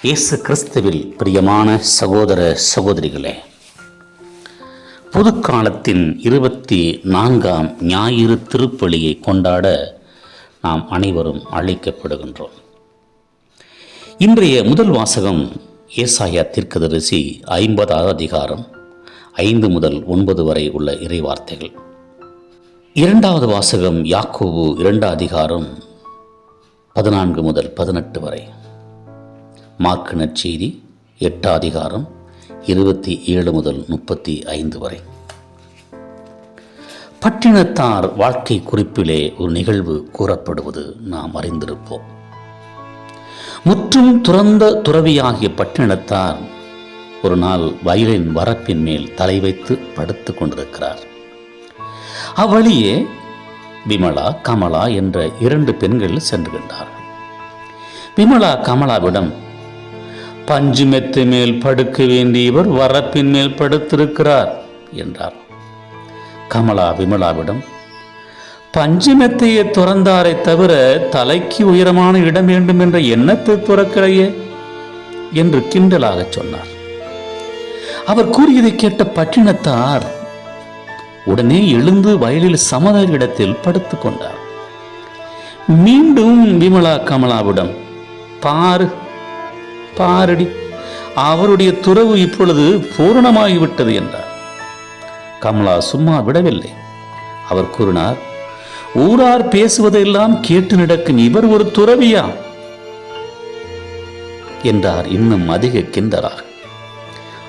இயேசு கிறிஸ்துவில் பிரியமான சகோதர சகோதரிகளே, புதுக்காலத்தின் 24ஆம் ஞாயிறு திருப்பலியை கொண்டாட நாம் அனைவரும் அழைக்கப்படுகின்றோம். இன்றைய முதல் வாசகம் ஏசாயா தீர்க்கதரிசி 50வது அதிகாரம் 5 முதல் 9 வரை உள்ள இறைவார்த்தைகள். இரண்டாவது வாசகம் யாக்கோபு 2 அதிகாரம் 14 முதல் 18 வரை. மார்க்கு நற்செய்தி 8 அதிகாரம் 27 முதல் 35 வரை. பட்டினத்தார் வாழ்க்கை குறிப்பிலே ஒரு நிகழ்வு கூறப்படுவது நாம் அறிந்திருப்போம். முற்றும் துறந்த துறவியாகிய பட்டினத்தார் ஒரு நாள் வயலின் வரப்பின் மேல் தலை வைத்து படுத்துக் கொண்டிருக்கிறார். அவ்வழியே விமலா, கமலா என்ற 2 பெண்கள் சென்றுகின்றார்கள். விமலா கமலாவிடம், பஞ்சு மெத்தை மேல் படுக்க வேண்டியவர் வரப்பின் மேல் படுத்திருக்கிறார் என்றார். கமலா விமலாவிடம், பஞ்சு மெத்தையை துறந்தாரை தவிர தலைக்கு உயரமான இடம் வேண்டும் என்ற எண்ணத்தை துறக்கலையே என்று கிண்டலாக சொன்னார். அவர் கூறியதை கேட்ட பட்டினத்தார் உடனே எழுந்து வயலில் சமதள இடத்தில் படுத்துக் கொண்டார். மீண்டும் விமலா கமலாவிடம், பாரடி, அவருடைய துறவு இப்பொழுது பூரணமாகிவிட்டது என்றார். கமலா சும்மா விடவில்லை. அவர் கூறினார், ஊரார் பேசுவதெல்லாம் கேட்டு நடக்கும் இவர் ஒரு துறவியா என்றார், இன்னும் அதிக கிண்டலாக.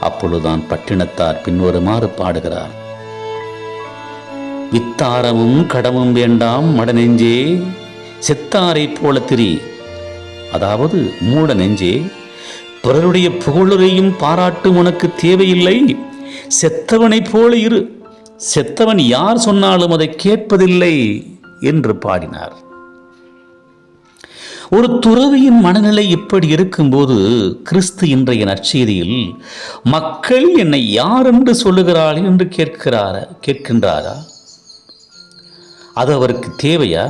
அப்பொழுதுதான் பட்டினத்தார் பின்வருமாறு பாடுகிறார்: வித்தாரமும் கடமும் வேண்டாம் மடநெஞ்சே, செத்தாரை போல திரி. அதாவது, மூட நெஞ்சே, பிறருடைய புகழுரையும் பாராட்டும் உனக்கு தேவையில்லை, செத்தவனைப் போல இரு. செத்தவன் யார் சொன்னாலும் அதை கேட்பதில்லை என்று பாடினார். ஒரு துறவியின் மனநிலை இப்படி இருக்கும்போது, கிறிஸ்து இன்றைய நற்செய்தியில் மக்கள் என்னை யார் என்று சொல்லுகிறாள் என்று கேட்கின்றாரா? அது அவருக்கு தேவையா?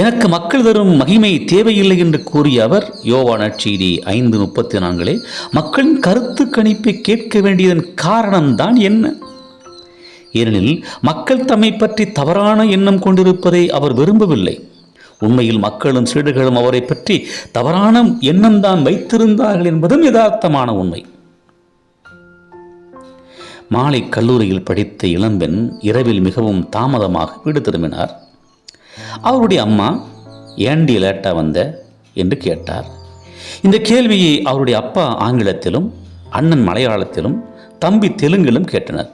எனக்கு மக்கள் தரும் மகிமை தேவையில்லை என்று கூறிய அவர் யோவான் நற்செய்தி 5:34 மக்களின் கருத்து கணிப்பை கேட்க வேண்டியதன் காரணம்தான் என்ன? ஏனெனில் மக்கள் தம்மை பற்றி தவறான எண்ணம் கொண்டிருப்பதை அவர் விரும்பவில்லை. உண்மையில் மக்களும் சீடர்களும் அவரை பற்றி தவறான எண்ணம் தான் வைத்திருந்தார்கள் என்பதும் யதார்த்தமான உண்மை. மாலை கல்லூரியில் படித்த இளம்பெண் இரவில் மிகவும் தாமதமாக வீடு திரும்பினார். அவருடைய அம்மா, ஏண்டி லேட்டா வந்த என்று கேட்டார். இந்த கேள்வியை அவருடைய அப்பா ஆங்கிலத்திலும், அண்ணன் மலையாளத்திலும், தம்பி தெலுங்கிலும் கேட்டனர்.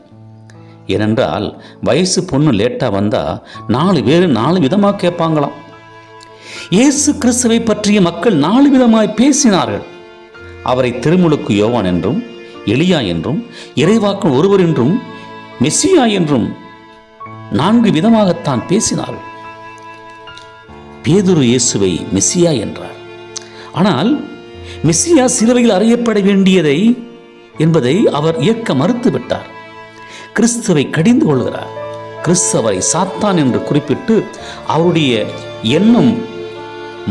ஏனென்றால் வயசு பொண்ணு லேட்டா வந்தா 4 விதமாக கேட்பாங்களாம். இயேசு கிறிஸ்துவை பற்றிய மக்கள் 4 விதமாய் பேசினார்கள். அவரை திருமுழுக்கு யோவான் என்றும், எலியா என்றும், இறைவாக்கு ஒருவர் என்றும், மெசியா என்றும் 4 விதமாகத்தான் பேசினார்கள். பேதுரு இயேசுவை மெசியா என்றார். ஆனால் மெசியா சிலுவையில் அறையப்பட வேண்டியதை என்பதை அவர் ஏற்க மறுத்துவிட்டார். கிறிஸ்துவை கடிந்து கொள்கிறார். கிறிஸ்தவரை சாத்தான் என்று குறிப்பிட்டு அவருடைய எண்ணம்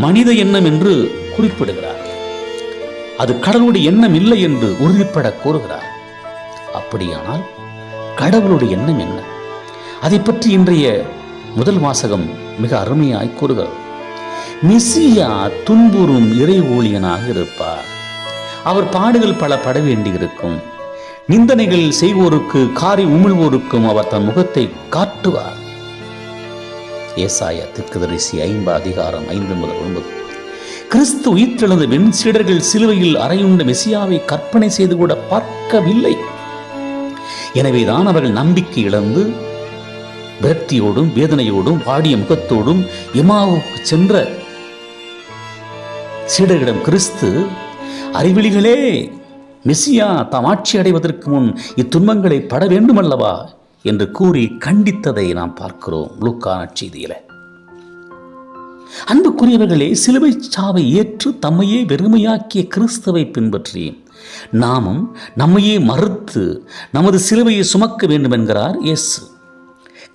மனித எண்ணம் என்று குறிப்பிடுகிறார். அது கடவுளுடைய எண்ணம் இல்லை என்று உறுதிப்பட கூறுகிறார். அப்படியானால் கடவுளுடைய எண்ணம் என்ன? அதை பற்றி இன்றைய முதல் வாசகம் மிக அருமையாய் கூறுகிறது. மெசியா துன்புறும் இறை ஊழியனாக இருப்பார். அவர் பாடுகள் பல பட வேண்டியிருக்கும். நிந்தனைகள் செய்வோருக்கு, காரி உமிழ்வோருக்கும் அவர் தன் முகத்தை காட்டுவார். ஏசாயா தீர்க்கதரிசி 50 அதிகாரம் 5 முதல் 9. கிறிஸ்து உயிர்த்தெழுந்த வெண் சீடர்கள் சிலுவையில் அறையுண்ட மெசியாவை கற்பனை செய்து கூட பார்க்கவில்லை. எனவேதான் அவர்கள் நம்பிக்கை இழந்து விரக்தியோடும் வேதனையோடும் வாடிய முகத்தோடும் எம்மாவுக்கு சென்ற சீடர்களிடம் கிறிஸ்து, அறிவிலிகளே, மெசியா தாம் ஆட்சி அடைவதற்கு முன் இத்துன்பங்களை பட வேண்டுமல்லவா என்று கூறி கண்டித்ததை நாம் பார்க்கிறோம் லூக்கா நற்செய்தியில. அன்புக்குரியவர்களே, சிலுவை சாவை ஏற்று தம்மையே வெறுமையாக்கிய கிறிஸ்துவை பின்பற்றி நாமும் நம்மையே மறுத்து நமது சிலுவையை சுமக்க வேண்டும் என்கிறார் இயேசு.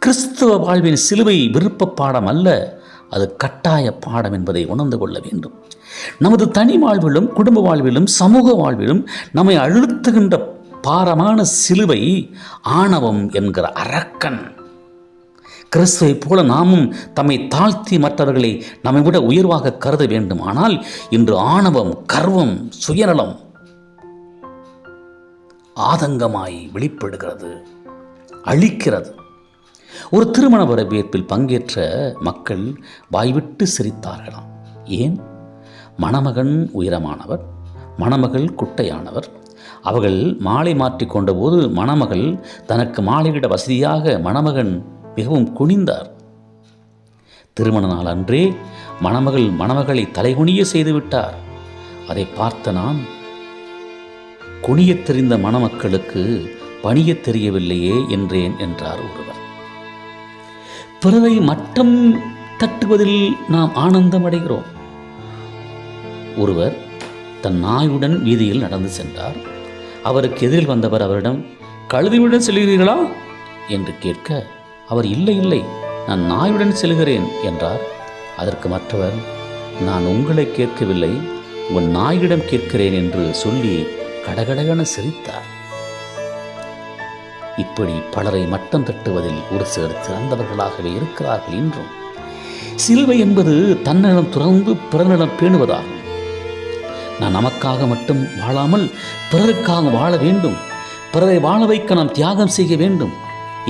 கிறிஸ்துவ வாழ்வின் சிலுவை விருப்ப பாடம் அல்ல, அது கட்டாய பாடம் என்பதை உணர்ந்து கொள்ள வேண்டும். நமது தனி வாழ்விலும் குடும்ப வாழ்விலும் சமூக வாழ்விலும் நம்மை அழுத்துகின்ற பாரமான சிலுவை ஆணவம் என்கிற அரக்கன். கிறிஸ்துவை போல நாமும் தம்மை தாழ்த்தி மற்றவர்களை நம்மை விட உயர்வாக கருத வேண்டும். ஆனால் இன்று ஆணவம், கர்வம், சுயநலம் ஆதங்கமாய் வெளிப்படுகிறது, அழிக்கிறது. ஒரு திருமண வரவேற்பில் பங்கேற்ற மக்கள் வாய்விட்டு சிரித்தார்களாம். ஏன்? மணமகன் உயரமானவர், மணமகள் குட்டையானவர். அவர்கள் மாலை மாற்றிக்கொண்ட போது மணமகள் தனக்கு மாலையிட வசதியாக மணமகன் மிகவும் குனிந்தார். திருமண நாள் அன்றே மணமகளை தலைகுனிய செய்துவிட்டார். அதை பார்த்த நான், குனியத் தெரிந்த மணமக்களுக்கு பணியத் தெரியவில்லையே என்றேன் என்றார் ஒருவர். பிறரை மட்டம் தட்டுவதில் நாம் ஆனந்தம் அடைகிறோம். ஒருவர் தன் நாயுடன் வீதியில் நடந்து சென்றார். அவருக்கு எதிரில் வந்தவர் அவரிடம், கழுதையுடன் செல்கிறீர்களா என்று கேட்க, அவர் இல்லை இல்லை, நான் நாயுடன் செல்கிறேன் என்றார். அதற்கு மற்றவர், நான் உங்களை கேட்கவில்லை, உங்கள் நாயிடம் கேட்கிறேன் என்று சொல்லி கடகடகென சிரித்தார். இப்படி பலரை மட்டம் தட்டுவதில் ஒரு சிலர் சிறந்தவர்களாகவே இருக்கிறார்கள். இன்றும் சிலுவை என்பது தன்னலம் துறந்து பிறனிடம் பேணுவதாகும். நான் நமக்காக மட்டும் வாழாமல் பிறருக்காக வாழ வேண்டும், பிறரை வாழ வைக்க நாம் தியாகம் செய்ய வேண்டும்.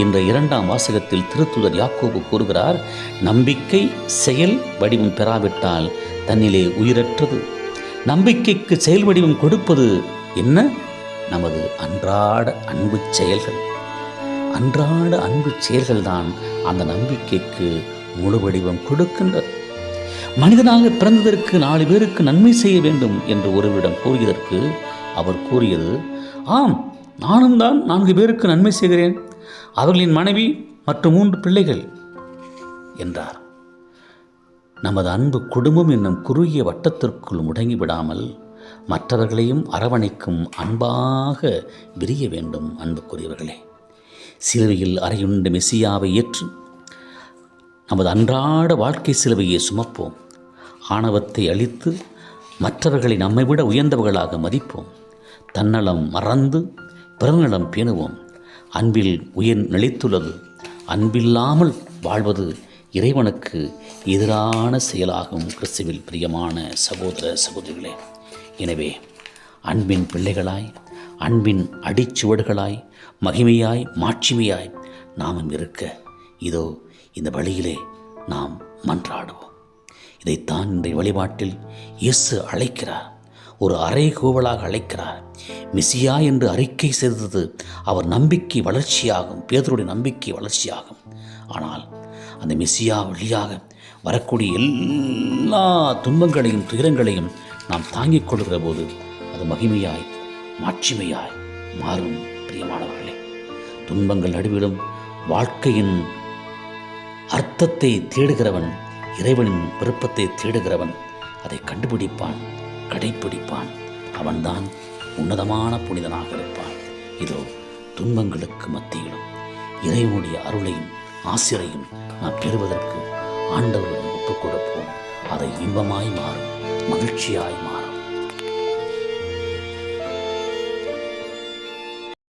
என்ற 2ஆம் வாசகத்தில் திருத்துதர் யாக்கோபு கூறுகிறார், நம்பிக்கை செயல் வடிவம் பெறாவிட்டால் தன்னிலே உயிரற்றது. நம்பிக்கைக்கு செயல் வடிவம் கொடுப்பது என்ன? நமது அன்றாட அன்பு செயல்கள். அன்றாட அன்பு செயல்கள் தான் அந்த நம்பிக்கைக்கு முழு வடிவம் கொடுக்கின்றது. மனிதனாக பிறந்ததற்கு 4 பேருக்கு நன்மை செய்ய வேண்டும் என்று ஒருவரிடம் கூறியதற்கு அவர் கூறியது, ஆம், நானும் தான் 4 பேருக்கு நன்மை செய்கிறேன், அவர்களின் மனைவி மற்றும் 3 பிள்ளைகள் என்றார். நமது அன்பு குடும்பம் என்னும் குறுகிய வட்டத்திற்குள் முடங்கிவிடாமல் மற்றவர்களையும் அரவணைக்கும் அன்பாக விரிய வேண்டும். அன்புக்குரியவர்களே, சிலுவையில் அறையுண்ட மெசியாவை ஏற்று நமது அன்றாட வாழ்க்கை சிலுவையை சுமப்போம். ஆணவத்தை அழித்து மற்றவர்களை நம்மை விட உயர்ந்தவர்களாக மதிப்போம். தன்னலம் மறந்து பிறநலம் பேணுவோம். அன்பில் உயிர் நிலைத்துள்ளது. அன்பில்லாமல் வாழ்வது இறைவனுக்கு எதிரான செயலாகும். கிறிஸ்துவில் பிரியமான சகோதர சகோதரிகளே, எனவே அன்பின் பிள்ளைகளாய், அன்பின் அடிச்சுவடுகளாய், மகிமையாய், மாட்சிமையாய் நாமும் இருக்க இதோ இந்த வழியிலே நாம் மன்றாடுவோம். இதைத்தான் இன்றைய வழிபாட்டில் இயேசு அழைக்கிறார். ஒரு அறைகூவலாக அழைக்கிறார். மெசியா என்று அறிக்கை செய்தது அவர் நம்பிக்கை வளர்ச்சியாகும், பேதுருடைய நம்பிக்கை வளர்ச்சியாகும். ஆனால் அந்த மெசியா வழியாக வரக்கூடிய எல்லா துன்பங்களையும் துயரங்களையும் நாம் தாங்கிக் கொள்கிற போது அது மகிமையாய், மாட்சிமையாய் மாறும். பிரியமானவர்களே, துன்பங்கள் நடுவிலும் வாழ்க்கையின் அர்த்தத்தை தேடுகிறவன், இறைவனின் விருப்பத்தை தேடுகிறவன் அதை கண்டுபிடிப்பான், கடைப்பிடிப்பான். அவன்தான் உன்னதமான புனிதனாக இருப்பான். இதோ துன்பங்களுக்கு மத்தியிலும் இறைவனுடைய அருளையும் ஆசிரையும் நாம் பெறுவதற்கு ஆண்டவரிடம் ஒப்புக் கொடுப்போம். அதை இன்பமாய் மாறும், மகிழ்ச்சியாய் மாறும்.